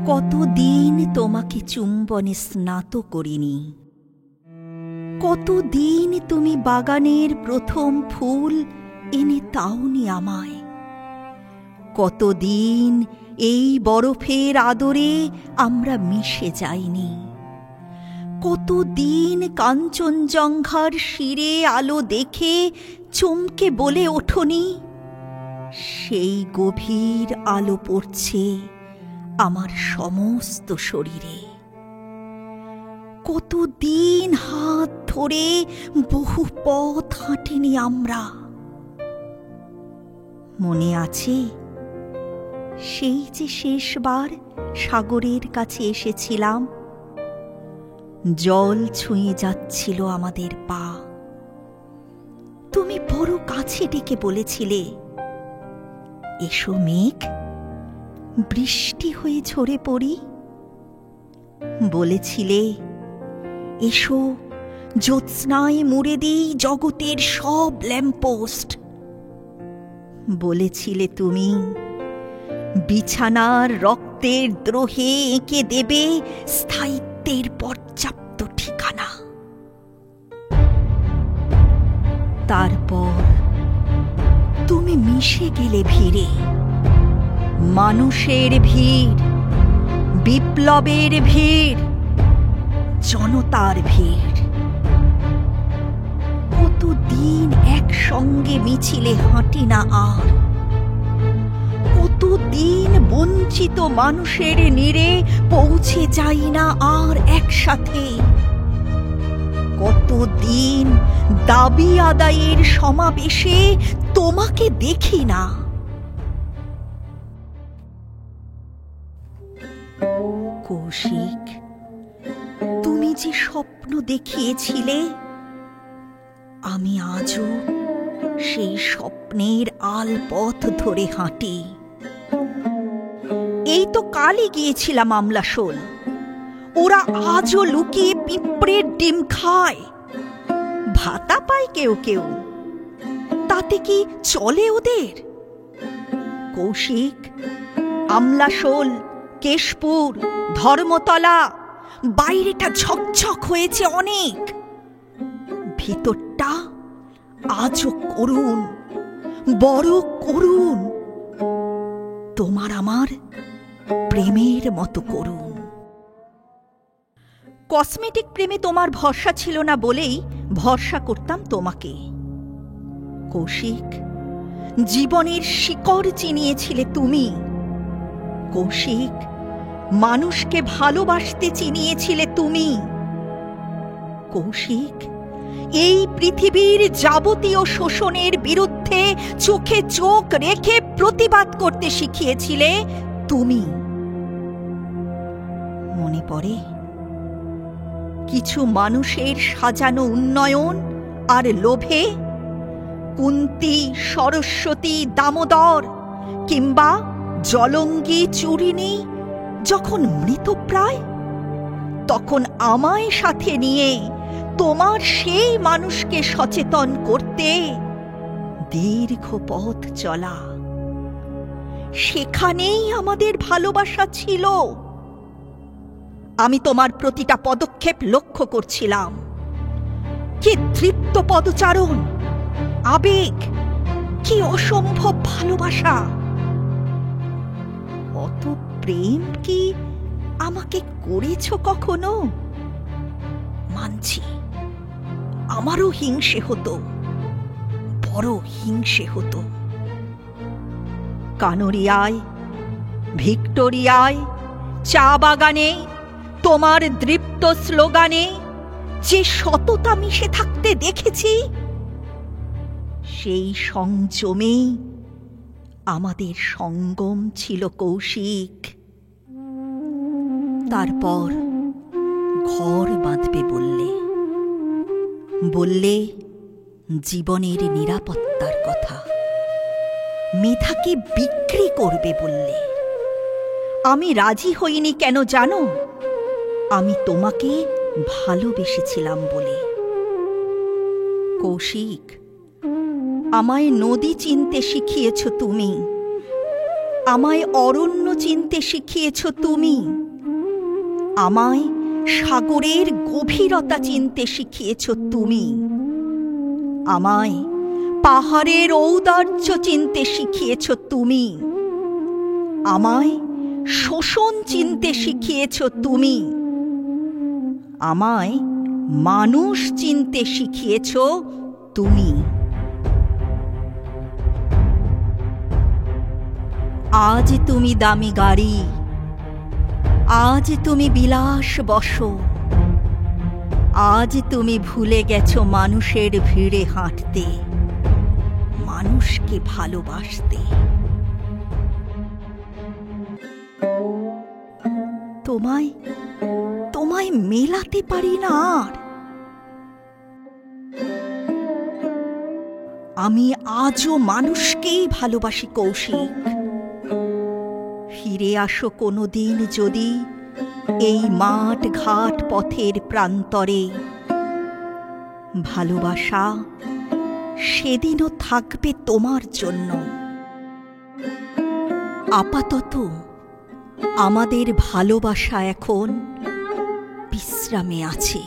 কতদিন তোমাকে চুম্বনে স্নাত করিনি, কতদিন তুমি বাগানের প্রথম ফুল এনে তাওনি আমায়, কতদিন এই বরফের আদরে আমরা মিশে যাইনি, কতদিন কাঞ্চনজঙ্ঘার শিরে আলো দেখে চমকে বলে ওঠনি, সেই গভীর আলো পড়ছে আমার সমস্ত শরীরে। কতদিন হাত ধরে বহু পথ হাঁটিনি আমরা। মনে আছে সেই যে শেষবার সাগরের কাছে এসেছিলাম, জল ছুঁয়ে যাচ্ছিল আমাদের পা, তুমি বড় কাছে ডেকে বলেছিলে, এসো মেঘ, বৃষ্টি হয়ে ঝরে পড়ি। বলেছিলে, এসো জ্যোৎস্নায় মুড়ে দিই জগতের সব ল্যাম্পপোস্ট। বলেছিলে তুমি, বিছানার রক্তের দ্রোহে এঁকে দেবে স্থায়িত্বের পর্যাপ্ত ঠিকানা। তারপর তুমি মিশে গেলে ভিড়ে, মানুষের ভিড়, বিপ্লবের ভিড়, জনতার ভিড়। কতদিন একসঙ্গে মিছিলে হাঁটি না আর, কতদিন বঞ্চিত মানুষের নীড়ে পৌঁছে যাই না আর একসাথে, কতদিন দাবি আদায়ের সমাবেশে তোমাকে দেখি না। কৌশিক, তুমি যে স্বপ্ন দেখিয়েছিলে, আমি আজও সেই স্বপ্নের আলপথ ধরে হাঁটি। এই তো কালই গিয়েছিলাম আমলাশোল, ওরা আজও লুকিয়ে পিঁপড়ের ডিম খায়। ভাতা পায় কেউ কেউ, তাতে কি চলে ওদের? কৌশিক, আমলাশোল, কেশপুর, ধর্মতলা, বাইরেটা ঝকঝক হয়েছে অনেক, ভিতরটা আজও করুণ, বড় করুণ, তোমার আমার প্রেমের মতো করুণ। কসমেটিক প্রেমে তোমার ভরসা ছিল না বলেই ভরসা করতাম তোমাকে। কৌশিক, জীবনের শিকড় চিনিয়েছিলে তুমি। কৌশিক, মানুষকে ভালোবাসতে চিনিয়েছিলে তুমি। কৌশিক, এই পৃথিবীর যাবতীয় শোষণের বিরুদ্ধে চোখে চোখ রেখে প্রতিবাদ করতে শিখিয়েছিলে তুমি। মনে পড়ে কিছু মানুষের সাজানো উন্নয়ন আর লোভে কুন্তী, সরস্বতী, দামোদর কিংবা জলঙ্গি, চূড়িনী যখন মৃতপ্রায়, তখন আমায় সাথে নিয়ে তোমার সেই মানুষকে সচেতন করতে দীর্ঘ পথ চলা। সেখানেই আমাদের ভালোবাসা ছিল। আমি তোমার প্রতিটা পদক্ষেপ লক্ষ্য করছিলাম। কি তৃপ্ত পদচারণ, আবেগ, কি অসম্ভব ভালোবাসা। অত প্রেম কি আমাকে করেছ কখনো? মানছি, আমারও হিংসে হতো, বড় হিংসে হতো। কানোরিয়ায়, ভিক্টোরিয়ায়, চা বাগানে, তোমার দৃপ্ত স্লোগানে যে সততা মিশে থাকতে দেখেছি, সেই সংযমেই আমাদের সঙ্গম ছিল কৌশিক। তারপর ঘর বাঁধবে বললে, বললে জীবনের নিরাপত্তার কথা, মেধাকে বিক্রি করবে বললে। আমি রাজি হইনি কেন জানো? আমি তোমাকে ভালোবেসেছিলাম বলে। কৌশিক, আমায় নদী চিনতে শিখিয়েছ তুমি, আমায় অরণ্য চিনতে শিখিয়েছ তুমি, আমায় সাগরের গভীরতা চিনতে শিখিয়েছ তুমি, আমায় পাহাড়ের ঔদার্য চিনতে শিখিয়েছ তুমি, আমায় শোষণ চিনতে শিখিয়েছ তুমি, আমায় মানুষ চিনতে শিখিয়েছ তুমি। আজ তুমি দামি গাড়ি, আজ তুমি বিলাস বসো, আজ তুমি ভুলে গেছো মানুষের ভিড়ে হাঁটতে, মানুষকে ভালোবাসতে। তোমায় তোমায় মেলাতে পারি না আর। আমি আজও মানুষকেই ভালোবাসি কৌশিক। ফিরে আসো কোনোদিন যদি এই মাঠ ঘাট পথের প্রান্তরে, ভালোবাসা সেদিনও থাকবে তোমার জন্য। আপাতত আমাদের ভালোবাসা এখন বিশ্রামে আছে।